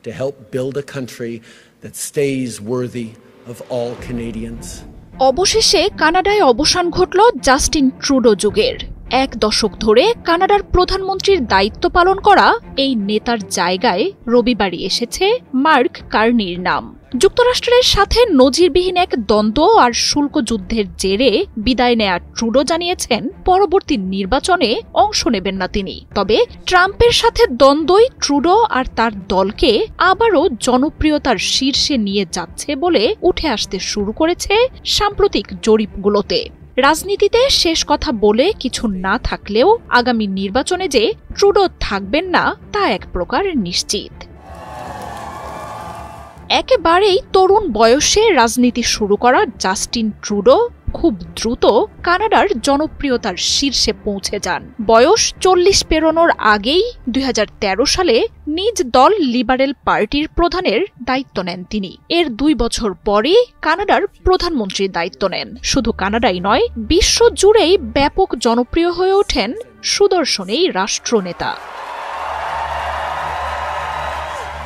to help build a country that stays worthy of all Canadians. অবশেষে কানাডায় অবসান ঘটল জাস্টিন ট্রুডো যুগের। 1 দশক ধরে কানাডার প্রধানমন্ত্রীর দায়িত্ব পালন করা এই নেতার জায়গায় রবিবারই এসেছে মার্ক কার্নির নাম। যুক্তরাষ্ট্রের সাথে নজিরবিহীন এক দ্বন্দ্ব আর শুল্ক যুদ্ধের জেরে বিদায় নেয়া ট্রুডো জানিয়েছেন পরবর্তী নির্বাচনে অংশ নেবেন না তিনি। তবে ট্রাম্পের সাথে দ্বন্দ্বই ট্রুডো আর তার দলকে আবারও জনপ্রিয়তার শীর্ষে নিয়ে যাচ্ছে বলে উঠে আসতে শুরু করেছে সাম্প্রতিক জরিপগুলোতে। রাজনীতিতে শেষ কথা বলে কিছু না থাকলেও আগামী নির্বাচনে যে ট্রুডো থাকবেন না তা এক প্রকার নিশ্চিত। একেবারেই তরুণ বয়সে রাজনীতি শুরু করা জাস্টিন ট্রুডো খুব দ্রুত কানাডার জনপ্রিয়তার শীর্ষে পৌঁছে যান। বয়স 40 পেরোনোর আগেই 2013 সালে নিজ দল লিবারেল পার্টির প্রধানের দায়িত্ব নেন তিনি। এর 2 বছর পরই কানাডার প্রধানমন্ত্রীর দায়িত্ব নেন। শুধু কানাডাই নয়, বিশ্ব জুড়েই ব্যাপক জনপ্রিয় হয়ে ওঠেন সুদর্শন এই রাষ্ট্রনেতা।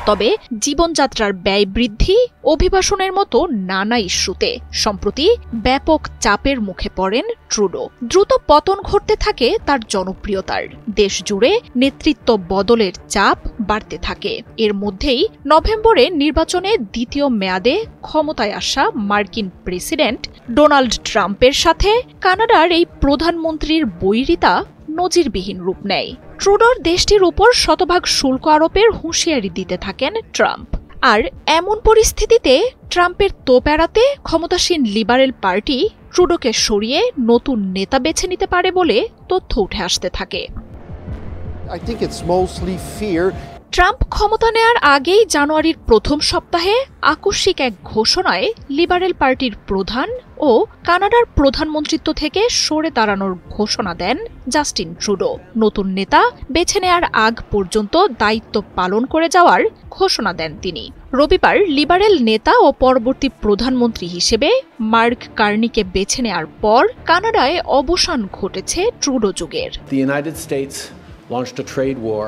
তবে জীবনযাত্রার ব্যয় বৃদ্ধি, অভিবাসনের মতো নানা ইস্যুতে সম্প্রতি ব্যাপক চাপের মুখে পড়েন ট্রুডো। দ্রুত পতন ঘটতে থাকে তার জনপ্রিয়তার। দেশ জুড়ে নেতৃত্ব বদলের চাপ বাড়তে থাকে। এর মধ্যেই নভেম্বরে নির্বাচনে দ্বিতীয় মেয়াদে ক্ষমতায় আসা মার্কিন প্রেসিডেন্ট ডোনাল্ড ট্রাম্পের সাথে কানাডার এই প্রধানমন্ত্রীর বৈরিতা নজিরবিহীন রূপ নেয়। ট্রুডোর দেশটির উপর শতভাগ শুল্ক আরোপের হুঁশিয়ারি দিতে থাকেন ট্রাম্প। আর এমন পরিস্থিতিতে ট্রাম্পের তোপ এড়াতে ক্ষমতাসীন লিবারেল পার্টি ট্রুডোকে সরিয়ে নতুন নেতা বেছে নিতে পারে বলে তথ্য উঠে আসতে থাকে। ট্রাম্প ক্ষমতা নেয়ার আগেই জানুয়ারির প্রথম সপ্তাহে আকস্মিক এক ঘোষণায় লিবারেল পার্টির প্রধান ও কানাডার প্রধানমন্ত্রিত্ব থেকে সরে দাঁড়ানোর ঘোষণা দেন জাস্টিন ট্রুডো। নতুন নেতা বেছে নেয়ার আগ পর্যন্ত দায়িত্ব পালন করে যাওয়ার ঘোষণা দেন তিনি। রবিবার লিবারেল নেতা ও পরবর্তী প্রধানমন্ত্রী হিসেবে মার্ক কার্নিকে বেছে নেয়ার পর কানাডায় অবসান ঘটেছে ট্রুডো যুগের। The United States launched a trade war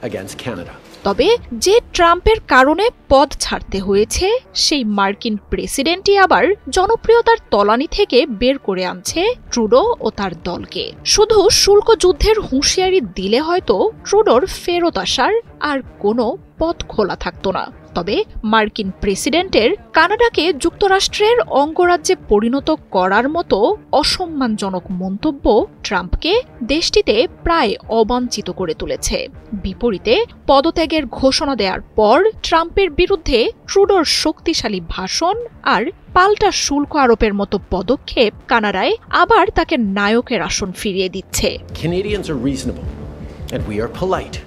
against Canada. তবে যে ট্রাম্পের কারণে পদ ছাড়তে হয়েছে সেই মার্কিন প্রেসিডেন্টই আবার জনপ্রিয়তার তলানি থেকে বের করে আনছে ট্রুডো ও তার দলকে। শুধু শুল্ক যুদ্ধের হুঁশিয়ারি দিলে হয়তো ট্রুডোর ফেরত আসার আর কোনো পথ খোলা থাকতো না। তবে মার্কিন প্রেসিডেন্টের কানাডাকে যুক্তরাষ্ট্রের অঙ্গরাজ্যে পরিণত করার মতো অসম্মানজনক মন্তব্য ট্রাম্পকে দেশটিতে প্রায় অবাঞ্ছিত করে তুলেছে। বিপরীতে পদত্যাগের ঘোষণা দেওয়ার পর ট্রাম্পের বিরুদ্ধে ট্রুডোর শক্তিশালী ভাষণ আর পাল্টা শুল্ক আরোপের মতো পদক্ষেপ কানাডায় আবার তাকে নায়কের আসন ফিরিয়ে দিচ্ছে। Canadians are reasonable and we are polite.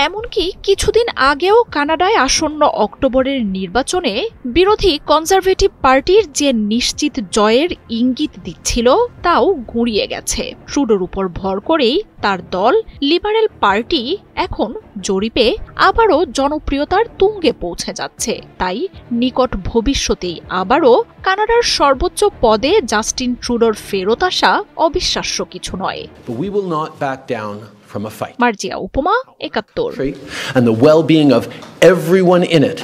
এমনকি কিছুদিন আগেও কানাডায় আসন্ন অক্টোবরের নির্বাচনে বিরোধী কনজারভেটিভ পার্টির যে নিশ্চিত জয়ের ইঙ্গিত দিচ্ছিল তাও গুঁড়িয়ে গেছে। ট্রুডোর উপর ভর করেই তার দল লিবারেল পার্টি এখন জরিপে আবারও জনপ্রিয়তার তুঙ্গে পৌঁছে যাচ্ছে। তাই নিকট ভবিষ্যতেই আবারও কানাডার সর্বোচ্চ পদে জাস্টিন ট্রুডোর ফেরত আসা অবিশ্বাস্য কিছু নয়। From a fight. মার্জিয়া উপমা, 71। And the well-being of everyone in it